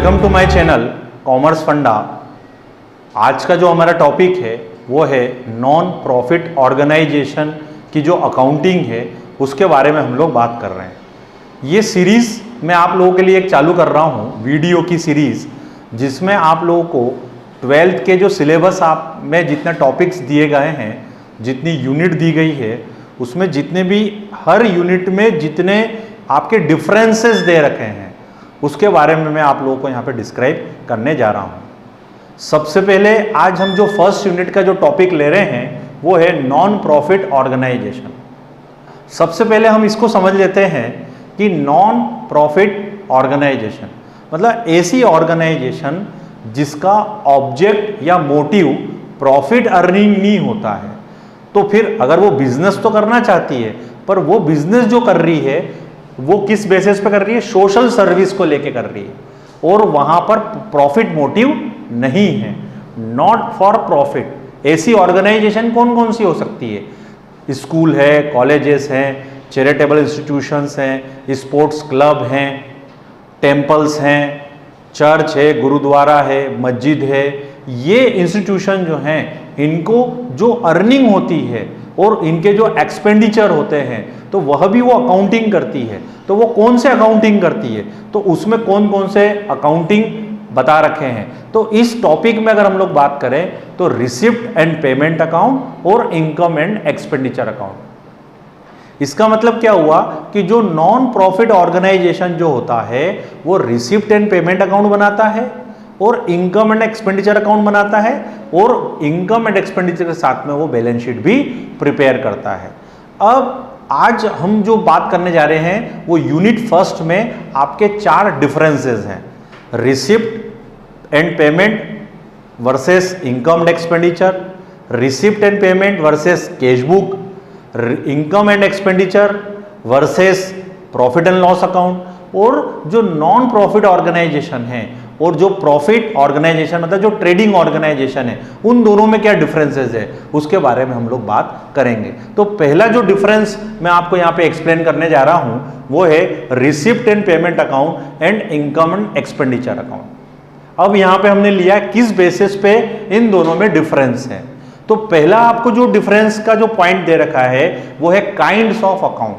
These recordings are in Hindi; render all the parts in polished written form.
Welcome to my channel commerce funda. आज का जो हमारा टॉपिक है वो है नॉन प्रॉफिट ऑर्गेनाइजेशन की जो अकाउंटिंग है उसके बारे में हम लोग बात कर रहे हैं। ये सीरीज़ मैं आप लोगों के लिए एक चालू कर रहा हूँ, वीडियो की सीरीज़, जिसमें आप लोगों को 12th के जो सिलेबस आप में जितने टॉपिक्स दिए गए हैं, जितनी यूनिट दी गई है, उसमें जितने भी हर यूनिट में जितने आपके डिफरेंसेस दे रखे हैं उसके बारे में मैं आप लोगों को यहाँ पे डिस्क्राइब करने जा रहा हूँ। सबसे पहले आज हम जो फर्स्ट यूनिट का जो टॉपिक ले रहे हैं वो है नॉन प्रॉफिट ऑर्गेनाइजेशन। सबसे पहले हम इसको समझ लेते हैं कि नॉन प्रॉफिट ऑर्गेनाइजेशन मतलब ऐसी ऑर्गेनाइजेशन जिसका ऑब्जेक्ट या मोटिव प्रॉफिट अर्निंग नहीं होता है। तो फिर अगर वो बिजनेस तो करना चाहती है, पर वो बिजनेस जो कर रही है वो किस बेसिस पे कर रही है? सोशल सर्विस को लेके कर रही है और वहां पर प्रॉफिट मोटिव नहीं है, नॉट फॉर प्रॉफिट। ऐसी ऑर्गेनाइजेशन कौन कौन सी हो सकती है? स्कूल है, कॉलेजेस हैं, चैरिटेबल इंस्टीट्यूशंस हैं, स्पोर्ट्स क्लब हैं, टेम्पल्स हैं, चर्च है, गुरुद्वारा है, मस्जिद है। ये इंस्टीट्यूशन जो हैं इनको जो अर्निंग होती है और इनके जो एक्सपेंडिचर होते हैं तो वह भी वो अकाउंटिंग करती है। तो वो कौन से अकाउंटिंग करती है, तो उसमें कौन कौन से अकाउंटिंग बता रखे हैं। तो इस टॉपिक में अगर हम लोग बात करें तो रिसिप्ट एंड पेमेंट अकाउंट और इनकम एंड एक्सपेंडिचर अकाउंट। इसका मतलब क्या हुआ कि जो नॉन प्रॉफिट ऑर्गेनाइजेशन जो होता है वो रिसिप्ट एंड पेमेंट अकाउंट बनाता है और इनकम एंड एक्सपेंडिचर अकाउंट बनाता है और इनकम एंड एक्सपेंडिचर के साथ में वो बैलेंस शीट भी प्रिपेयर करता है। अब आज हम जो बात करने जा रहे हैं वो यूनिट फर्स्ट में आपके 4 डिफरेंसेस हैं। Receipt and payment versus income and expenditure, receipt and payment versus cash book, income and expenditure versus profit and loss account. और जो नॉन प्रॉफिट ऑर्गेनाइजेशन है और जो प्रॉफिट ऑर्गेनाइजेशन मतलब जो ट्रेडिंग ऑर्गेनाइजेशन है, उन दोनों में क्या डिफरेंसेस है उसके बारे में हम लोग बात करेंगे। तो पहला जो डिफरेंस मैं आपको यहाँ पे एक्सप्लेन करने जा रहा हूँ वो है receipt and payment account and income and expenditure account. अब यहाँ पे हमने लिया किस बेसिस पे इन दोनों में डिफरेंस है। तो पहला आपको जो डिफरेंस का जो पॉइंट दे रखा है वो है काइंड्स ऑफ अकाउंट,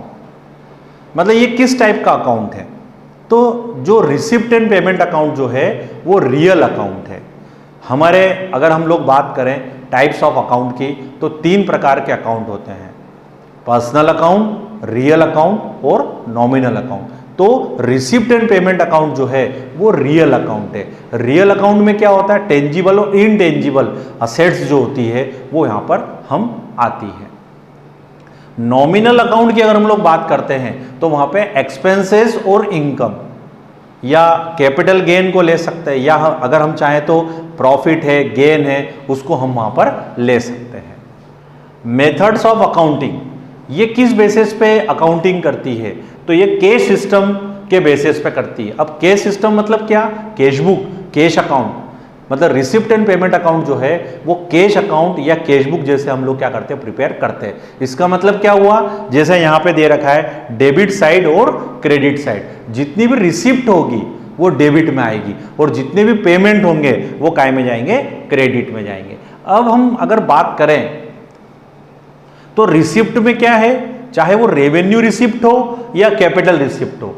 मतलब ये किस टाइप का अकाउंट है। तो जो रिसिप्ट एंड पेमेंट अकाउंट जो है वो रियल अकाउंट है। हमारे अगर हम लोग बात करें टाइप्स ऑफ अकाउंट की तो 3 प्रकार के अकाउंट होते हैं, पर्सनल अकाउंट, रियल अकाउंट और नॉमिनल अकाउंट। तो रिसिप्ट एंड पेमेंट अकाउंट जो है वो रियल अकाउंट है। रियल अकाउंट में क्या होता है? टेंजिबल और इनटेंजिबल असेट्स जो होती है वो यहाँ पर हम आती है। नॉमिनल अकाउंट की अगर हम लोग बात करते हैं तो वहां पे एक्सपेंसेस और इनकम या कैपिटल गेन को ले सकते हैं, या अगर हम चाहें तो प्रॉफिट है, गेन है, उसको हम वहां पर ले सकते हैं। मेथड्स ऑफ अकाउंटिंग, ये किस बेसिस पे अकाउंटिंग करती है? तो ये कैश सिस्टम के बेसिस पे करती है। अब कैश सिस्टम मतलब क्या? कैश बुक, कैश अकाउंट, मतलब रिसिप्ट एंड पेमेंट अकाउंट जो है वो कैश अकाउंट या कैश बुक जैसे हम लोग क्या करते हैं? प्रिपेयर करते हैं। इसका मतलब क्या हुआ? जैसे यहाँ पे दे रखा है डेबिट साइड और क्रेडिट साइड। जितनी भी रिसिप्ट होगी वो डेबिट में आएगी और जितने भी पेमेंट होंगे वो काय में जाएंगे? क्रेडिट में जाएंगे। अब हम अगर बात करें तो रिसिप्ट में क्या है? चाहे वो रेवेन्यू रिसिप्ट हो या कैपिटल रिसिप्ट हो।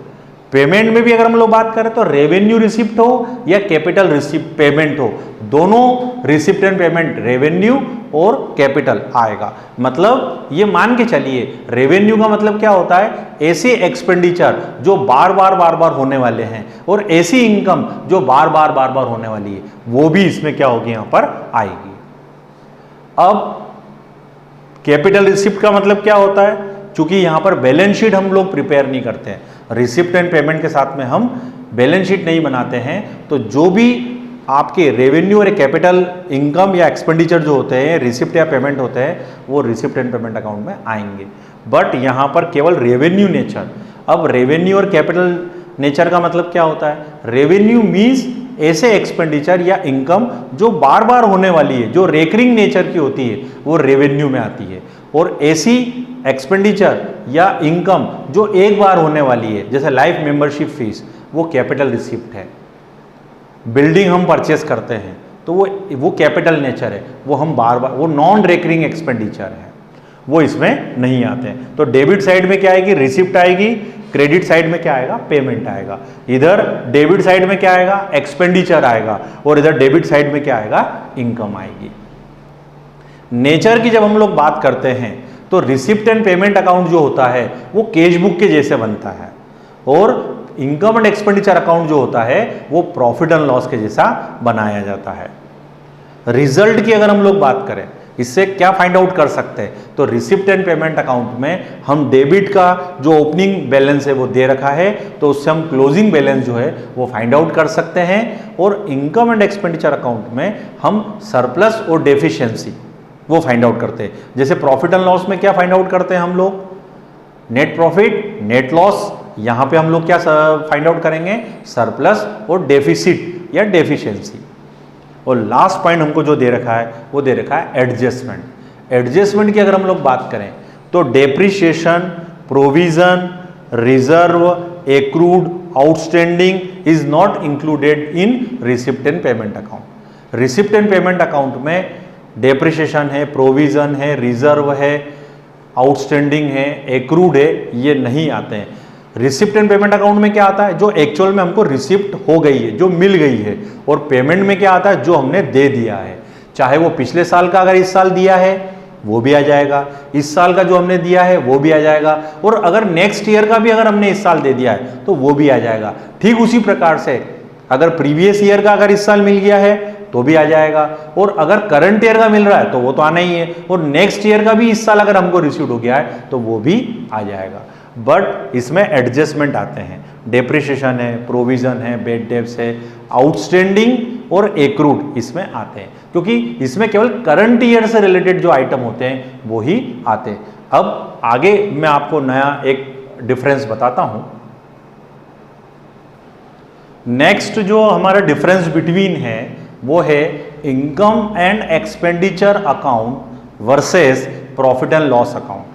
पेमेंट में भी अगर हम लोग बात करें तो रेवेन्यू रिसिप्ट हो या कैपिटल रिसिप्ट पेमेंट हो, दोनों रिसिप्ट एंड पेमेंट रेवेन्यू और कैपिटल आएगा। मतलब ये मान के चलिए, रेवेन्यू का मतलब क्या होता है? ऐसे एक्सपेंडिचर जो बार बार होने वाले हैं और ऐसी इनकम जो बार बार होने वाली है, वो भी इसमें क्या होगी? यहाँ पर आएगी। अब कैपिटल रिसिप्ट का मतलब क्या होता है? क्योंकि यहाँ पर बैलेंस शीट हम लोग प्रिपेयर नहीं करते हैं, रिसिप्ट एंड पेमेंट के साथ में हम बैलेंस शीट नहीं बनाते हैं, तो जो भी आपके रेवेन्यू और कैपिटल इनकम या एक्सपेंडिचर जो होते हैं, रिसिप्ट या पेमेंट होते हैं, वो रिसिप्ट एंड पेमेंट अकाउंट में आएंगे। बट यहाँ पर केवल रेवेन्यू नेचर। अब रेवेन्यू और कैपिटल नेचर का मतलब क्या होता है? रेवेन्यू मीन्स ऐसे एक्सपेंडिचर या इनकम जो बार बार होने वाली है, जो रेकरिंग नेचर की होती है, वो रेवेन्यू में आती है। और ऐसी एक्सपेंडिचर या इनकम जो एक बार होने वाली है, जैसे लाइफ मेंबरशिप फीस, वो कैपिटल रिसिप्ट है। बिल्डिंग हम परचेस करते हैं तो वो कैपिटल नेचर है, वो हम बार बार, वो नॉन रेकरिंग एक्सपेंडिचर है, वो इसमें नहीं आते हैं। तो डेबिट साइड में क्या आएगी, रिसिप्ट आएगी, क्रेडिट साइड में क्या आएगा, पेमेंट आएगा। इधर डेबिट साइड में क्या आएगा, एक्सपेंडिचर आएगा, और इधर डेबिट साइड में क्या आएगा, इनकम आएगी। नेचर की जब हम लोग बात करते हैं तो रिसिप्ट एंड पेमेंट अकाउंट जो होता है वो कैश बुक के जैसे बनता है, और इनकम एंड एक्सपेंडिचर अकाउंट जो होता है वो प्रॉफिट एंड लॉस के जैसा बनाया जाता है। रिजल्ट की अगर हम लोग बात करें, इससे क्या फाइंड आउट कर सकते हैं, तो रिसिप्ट एंड पेमेंट अकाउंट में हम डेबिट का जो ओपनिंग बैलेंस है वो दे रखा है, तो उससे हम क्लोजिंग बैलेंस जो है वो फाइंड आउट कर सकते हैं। और इनकम एंड एक्सपेंडिचर अकाउंट में हम सरप्लस और डेफिशिएंसी वो फाइंड आउट करते हैं। जैसे प्रॉफिट एंड लॉस में क्या फाइंड आउट करते हैं हम लोग, नेट प्रॉफिट, नेट लॉस, यहां पे हम लोग क्या फाइंड आउट करेंगे, सरप्लस और डेफिसिट या डेफिशिएंसी। और लास्ट पॉइंट हमको जो दे रखा है वो दे रखा है एडजस्टमेंट। एडजस्टमेंट की अगर हम लोग बात करें तो depreciation, provision, reserve, accrued, outstanding is not included in receipt and payment account. Receipt and payment account में डेप्रिसिएशन है, प्रोविजन है, रिजर्व है, आउटस्टैंडिंग है, एक्रूड है, ये नहीं आते हैं। रिसिप्ट एंड पेमेंट अकाउंट में क्या आता है, जो एक्चुअल में हमको रिसिप्ट हो गई है, जो मिल गई है, और पेमेंट में क्या आता है, जो हमने दे दिया है, चाहे वो पिछले साल का अगर इस साल दिया है वो भी आ जाएगा, इस साल का जो हमने दिया है वो भी आ जाएगा, और अगर नेक्स्ट ईयर का भी अगर हमने इस साल दे दिया है तो वो भी आ जाएगा। ठीक उसी प्रकार से अगर प्रीवियस ईयर का अगर इस साल मिल गया है तो भी आ जाएगा, और अगर करंट ईयर का मिल रहा है तो वो तो आना ही है, और नेक्स्ट ईयर का भी इस साल अगर हमको रिसीव हो गया है तो वो भी आ जाएगा। बट इसमें एडजस्टमेंट आते हैं, डेप्रिसिएशन है, प्रोविजन है, बेड डेब्ट्स है, आउटस्टैंडिंग और एक्रूड इसमें आते हैं, क्योंकि इसमें केवल करंट ईयर से रिलेटेड जो आइटम होते हैं वो ही आते हैं। अब आगे मैं आपको नया एक डिफरेंस बताता हूं। नेक्स्ट जो हमारा डिफरेंस बिटवीन है वो है income and expenditure account versus profit and loss account.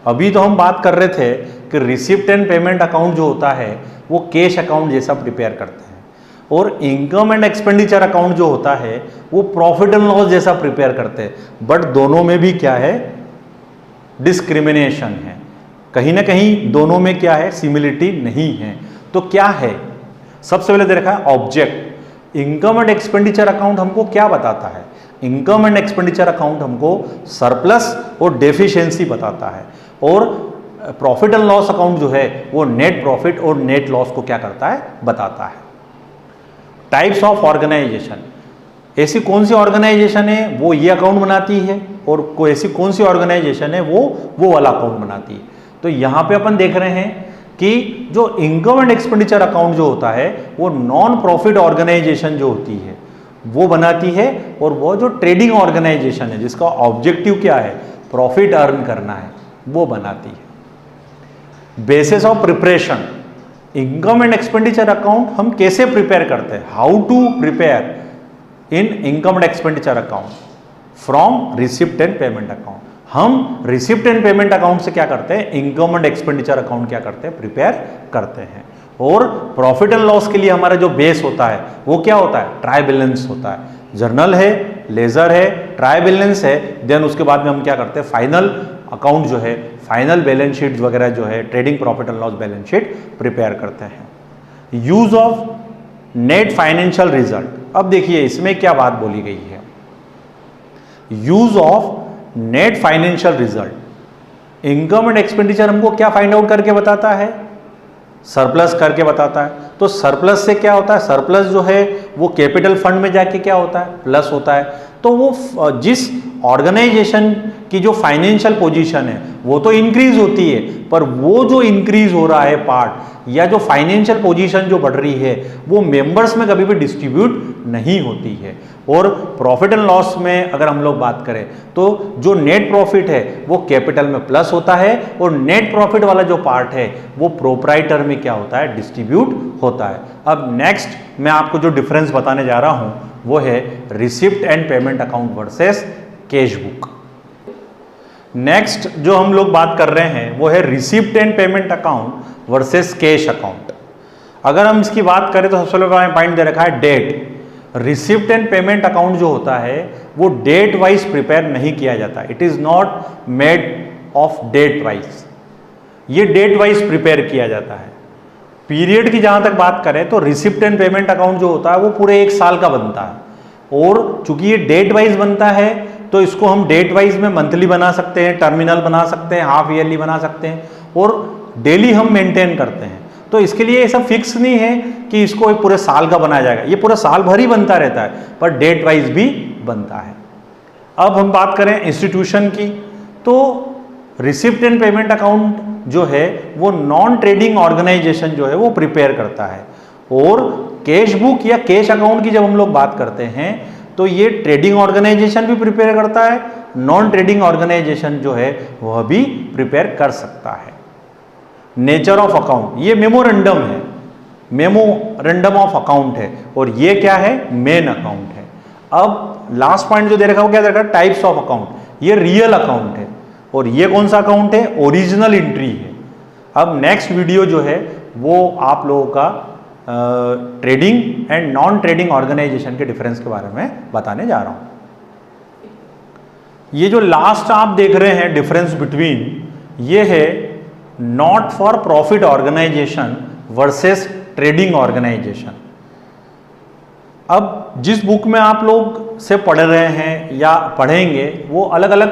अभी तो हम बात कर रहे थे कि रिसिप्ट एंड पेमेंट अकाउंट जो होता है वो कैश अकाउंट जैसा प्रिपेयर करते हैं, और इनकम एंड एक्सपेंडिचर अकाउंट जो होता है वो प्रॉफिट एंड लॉस जैसा प्रिपेयर करते हैं। बट दोनों में भी क्या है, डिस्क्रिमिनेशन है, कहीं ना कहीं दोनों में क्या है, सिमिलरिटी नहीं है। तो क्या है, सबसे पहले दे रखा है object. Income and expenditure account हमको क्या बताता है, इनकम एंड एक्सपेंडिचर अकाउंट हमको सरप्लस और डेफिशिएंसी बताता है, और प्रॉफिट एंड लॉस अकाउंट जो है वो नेट प्रॉफिट और नेट लॉस को क्या करता है, बताता है। टाइप्स ऑफ ऑर्गेनाइजेशन, ऐसी कौन सी ऑर्गेनाइजेशन है वो ये अकाउंट बनाती है, और कोई ऐसी कौन सी ऑर्गेनाइजेशन है वो वाला अकाउंट बनाती है। तो यहां पे अपन देख रहे हैं कि जो इनकम एंड एक्सपेंडिचर अकाउंट जो होता है वो नॉन प्रॉफिट ऑर्गेनाइजेशन जो होती है वो बनाती है, और वो जो ट्रेडिंग ऑर्गेनाइजेशन है जिसका ऑब्जेक्टिव क्या है, प्रॉफिट अर्न करना है, वो बनाती है। Basis of preparation, income and expenditure account हम कैसे प्रिपेयर करते हैं, how to prepare in income and expenditure account from receipt and payment account. हम रिसिप्ट एंड पेमेंट अकाउंट से क्या करते हैं, इनकम एंड एक्सपेंडिचर अकाउंट क्या करते हैं, प्रिपेयर करते हैं। और प्रॉफिट एंड लॉस के लिए हमारा जो बेस होता है वो क्या होता है, ट्राई बैलेंस होता है। जर्नल है, लेजर है, ट्राई बैलेंस है, देन उसके बाद में हम क्या करते हैं, फाइनल अकाउंट जो है, फाइनल बैलेंस शीट वगैरह जो है, trading profit and loss balance sheet prepare करते हैं। Use of net financial result, अब देखिए इसमें क्या बात बोली गई है, use of net financial result. Income and expenditure हमको क्या फाइंड आउट करके बताता है, सरप्लस करके बताता है। तो सरप्लस से क्या होता है, सरप्लस जो है वो कैपिटल फंड में जाके क्या होता है, प्लस होता है। तो वो जिस ऑर्गेनाइजेशन की जो फाइनेंशियल पोजीशन है वो तो इंक्रीज होती है, पर वो जो इंक्रीज हो रहा है पार्ट या जो फाइनेंशियल पोजीशन जो बढ़ रही है वो मेंबर्स में कभी भी डिस्ट्रीब्यूट नहीं होती है। और प्रॉफिट एंड लॉस में अगर हम लोग बात करें तो जो नेट प्रॉफिट है वो कैपिटल में प्लस होता है, और नेट प्रॉफिट वाला जो पार्ट है वो प्रोप्राइटर में क्या होता है, डिस्ट्रीब्यूट होता है। अब नेक्स्ट मैं आपको जो डिफरेंस बताने जा रहा हूं वो है receipt and payment account versus cash book. Next जो हम लोग बात कर रहे हैं वो है receipt and payment account versus cash account. अगर हम इसकी बात करें तो सबसे पहले पॉइंट दे रखा है date. Receipt and payment account जो होता है वो डेट वाइज प्रिपेयर नहीं किया जाता, it is not made of date wise, ये डेट वाइज प्रिपेयर किया जाता है। पीरियड की जहां तक बात करें तो रिसिप्ट एंड पेमेंट अकाउंट जो होता है वो पूरे 1 साल का बनता है, और चूंकि ये डेट वाइज बनता है तो इसको हम डेट वाइज में मंथली बना सकते हैं, टर्मिनल बना सकते हैं, हाफ ईयरली बना सकते हैं, और डेली हम मेंटेन करते हैं। तो इसके लिए ऐसा फिक्स नहीं है कि इसको एक पूरे साल का बनाया जाएगा, ये पूरा साल भर ही बनता रहता है, पर डेट वाइज भी बनता है। अब हम बात करें इंस्टीट्यूशन की, तो रिसिप्ट एंड पेमेंट अकाउंट जो है वो नॉन ट्रेडिंग ऑर्गेनाइजेशन जो है वो प्रिपेयर करता है, और कैश बुक या कैश अकाउंट की जब हम लोग बात करते हैं तो ये ट्रेडिंग ऑर्गेनाइजेशन भी प्रिपेयर करता है, नॉन ट्रेडिंग ऑर्गेनाइजेशन जो है वह भी प्रिपेयर कर सकता है। नेचर ऑफ अकाउंट, ये मेमोरेंडम है, मेमोरेंडम ऑफ अकाउंट है, और ये क्या है, मेन अकाउंट है। अब लास्ट पॉइंट जो दे रखा है वो क्या दे रखा है, टाइप्स ऑफ अकाउंट, ये रियल अकाउंट है, और ये कौन सा अकाउंट है, ओरिजिनल एंट्री है। अब नेक्स्ट वीडियो जो है वो आप लोगों का trading and non trading organisation के डिफरेंस के बारे में बताने जा रहा हूं। ये जो लास्ट आप देख रहे हैं डिफरेंस बिटवीन, ये है not for profit organisation versus trading organisation. अब जिस बुक में आप लोग से पढ़ रहे हैं या पढ़ेंगे वो अलग अलग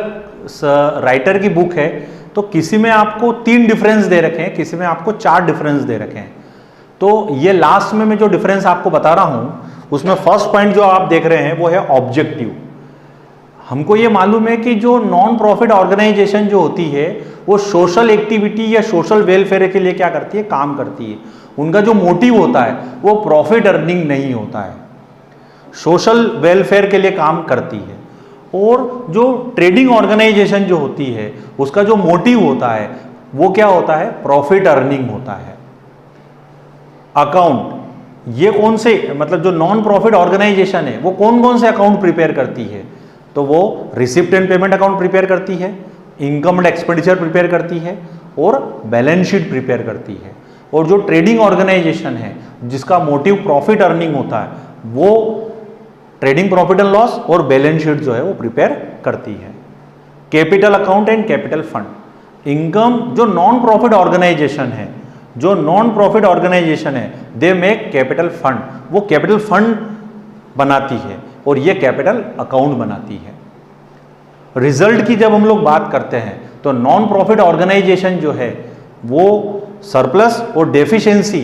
राइटर की बुक है, तो किसी में आपको 3 डिफरेंस दे रखे हैं, किसी में आपको 4 डिफरेंस दे रखे हैं। तो ये लास्ट में मैं जो डिफरेंस आपको बता रहा हूं उसमें फर्स्ट पॉइंट जो आप देख रहे हैं वो है ऑब्जेक्टिव। हमको ये मालूम है कि जो नॉन प्रॉफिट ऑर्गेनाइजेशन जो होती है वो सोशल एक्टिविटी या सोशल वेलफेयर के लिए क्या करती है, काम करती है। उनका जो मोटिव होता है वो प्रॉफिट अर्निंग नहीं होता है, सोशल वेलफेयर के लिए काम करती है। और जो ट्रेडिंग ऑर्गेनाइजेशन जो होती है उसका जो मोटिव होता है वो क्या होता है, प्रॉफिट अर्निंग होता है। अकाउंट, ये कौन से, मतलब जो नॉन प्रॉफिट ऑर्गेनाइजेशन है वो कौन कौन से अकाउंट प्रिपेयर करती है, तो वो receipt and payment account prepare करती है, इनकम एंड एक्सपेंडिचर प्रिपेयर करती है, और बैलेंस शीट प्रिपेयर करती है। और जो ट्रेडिंग ऑर्गेनाइजेशन है जिसका मोटिव प्रॉफिट अर्निंग होता है वो ट्रेडिंग प्रॉफिट एंड लॉस और बैलेंस शीट जो है वो प्रिपेयर करती है। Capital account and capital fund, income, जो नॉन प्रॉफिट ऑर्गेनाइजेशन है, जो नॉन प्रॉफिट ऑर्गेनाइजेशन है दे मेक कैपिटल फंड, वो कैपिटल फंड बनाती है और ये कैपिटल अकाउंट बनाती है। रिजल्ट की जब हम लोग बात करते हैं तो नॉन प्रॉफिट ऑर्गेनाइजेशन जो है वो सरप्लस और डेफिशिएंसी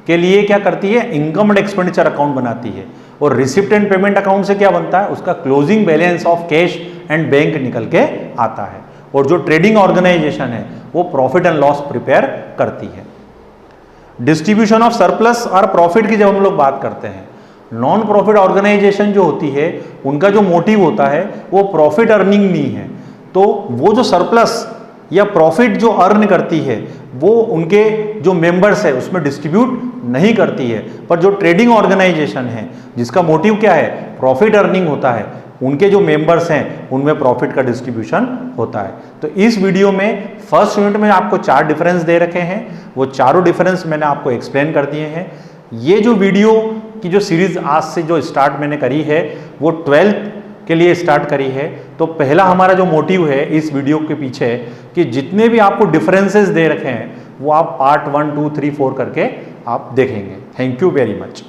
के लिए क्या करती है, इनकम एंड एक्सपेंडिचर अकाउंट बनाती है। और रिसिप्ट एंड पेमेंट अकाउंट से क्या बनता है, उसका closing balance of cash and bank निकल के आता है। और जो ट्रेडिंग ऑर्गेनाइजेशन है वो प्रॉफिट एंड लॉस प्रिपेयर करती है। डिस्ट्रीब्यूशन ऑफ सरप्लस और प्रॉफिट की जब हम लोग बात करते हैं, नॉन प्रॉफिट ऑर्गेनाइजेशन जो होती है उनका जो मोटिव होता है वो प्रॉफिट अर्निंग नहीं है, तो वो जो सरप्लस या प्रॉफिट जो अर्न करती है वो उनके जो मेंबर्स है उसमें डिस्ट्रीब्यूट नहीं करती है। पर जो ट्रेडिंग ऑर्गेनाइजेशन है जिसका मोटिव क्या है, प्रॉफिट अर्निंग होता है, उनके जो मेंबर्स हैं उनमें प्रॉफिट का डिस्ट्रीब्यूशन होता है। तो इस वीडियो में फर्स्ट यूनिट में आपको 4 डिफरेंस दे रखे हैं, वो चारों डिफरेंस मैंने आपको एक्सप्लेन कर दिए हैं। ये जो वीडियो की जो सीरीज आज से जो स्टार्ट मैंने करी है वो 12th के लिए स्टार्ट करी है। तो पहला हमारा जो मोटिव है इस वीडियो के पीछे कि जितने भी आपको डिफरेंसेस दे रखे हैं वो आप पार्ट 1, 2, 3, 4 करके आप देखेंगे। Thank you very much.